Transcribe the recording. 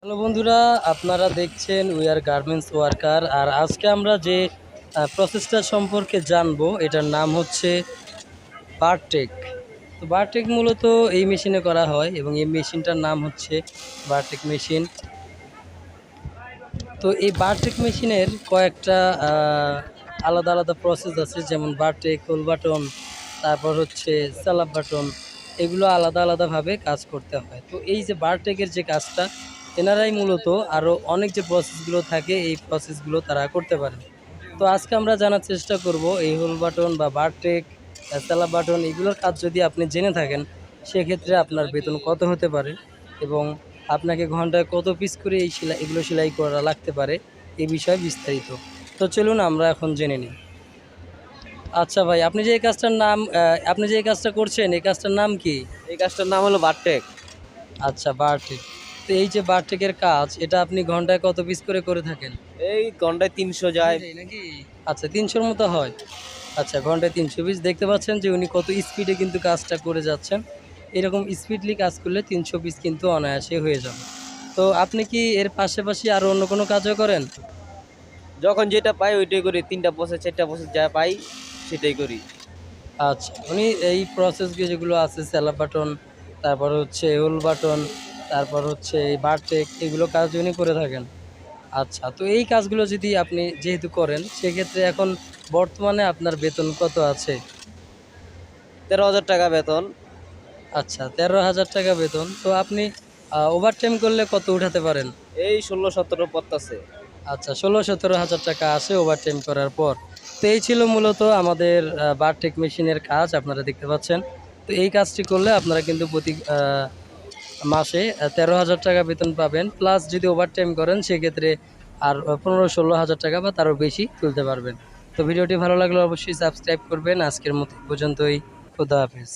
Hello বন্ধুরা, আপনারা দেখছেন উই আর গার্মেন্টস ওয়ার্কার। আর আজকে আমরা যে প্রসেসটা সম্পর্কে জানবো এটার নাম হচ্ছে বারটেক। তো বারটেক মূলত এই মেশিনে করা হয় এবং এই মেশিনটার নাম হচ্ছে বারটেক মেশিন। তো এই বারটেক মেশিনের কয়েকটা আলাদা আলাদা প্রসেস আছে, যেমন বারটেক, হোল বাটন, তারপর হচ্ছে স্যালাপ বাটন। এগুলো আলাদা আলাদাভাবে কাজ করতে হয়। তো এই যে বারটেকের যে কাজটা, এনারাই মূলত আরও অনেক যে প্রসেসগুলো থাকে এই প্রসেসগুলো তারা করতে পারে। তো আজকে আমরা জানার চেষ্টা করব এই হোল বাটন বা বারটেক, স্যালাপ বাটন এগুলোর কাজ যদি আপনি জেনে থাকেন, সেক্ষেত্রে আপনার বেতন কত হতে পারে এবং আপনাকে ঘন্টায় কত পিস করে এগুলো সেলাই করা লাগতে পারে, এই বিষয়ে বিস্তারিত। তো চলুন আমরা এখন জেনে নিই। আচ্ছা ভাই, আপনি যে এই কাজটা করছেন, এই কাজটার নাম কি? এই কাজটার নাম হলো বারটেক। আচ্ছা, বারটেক। তো এই যে বারটেকের কাজ, এটা আপনি ঘন্টায় কত পিস করে করে থাকেন? এই ঘন্টায় ৩০০ যায়। নাকি? আচ্ছা, ৩০০-র মতো হয়। আচ্ছা, ঘন্টায় ৩০০ পিস। দেখতে পাচ্ছেন যে উনি কত স্পিডে কিন্তু কাজটা করে যাচ্ছেন। এরকম স্পিডলি কাজ করলে ৩০০ পিস কিন্তু অনায়াসে হয়ে যাবে। তো আপনি কি এর পাশাপাশি আরও অন্য কোনো কাজও করেন? যখন যেটা পাই ওইটাই করি। ৩টা প্রসেস ৪টা প্রসেস যা পাই সেটাই করি। আচ্ছা, উনি এই প্রসেসগুলো যেগুলো আছে, স্যালাপ বাটন, তারপর হচ্ছে হোল বাটন, তারপর হচ্ছে এই বারটেক, এগুলো কাজ উনি করে থাকেন। আচ্ছা, তো এই কাজগুলো যদি আপনি যেহেতু করেন, সেক্ষেত্রে এখন বর্তমানে আপনার বেতন কত আছে? ১৩,০০০ টাকা বেতন। আচ্ছা, ১৩,০০০ টাকা বেতন। তো আপনি ওভারটাইম করলে কত উঠাতে পারেন? এই ১৬-১৭ পড়তাছে। আচ্ছা, ১৬-১৭,০০০ টাকা আসে ওভারটাইম করার পর। তো এই ছিল মূলত আমাদের বারটেক মেশিনের কাজ, আপনারা দেখতে পাচ্ছেন। তো এই কাজটি করলে আপনারা কিন্তু প্রতি মাসে ১৩,০০০ টাকা বেতন পাবেন। প্লাস যদি ওভারটাইম করেন, সেক্ষেত্রে আর ১৫-১৬,০০০ টাকা বা তারও বেশি তুলতে পারবেন। তো ভিডিওটি ভালো লাগলে অবশ্যই সাবস্ক্রাইব করবেন। আজকের মতো এই পর্যন্তই। খোদা হাফেজ।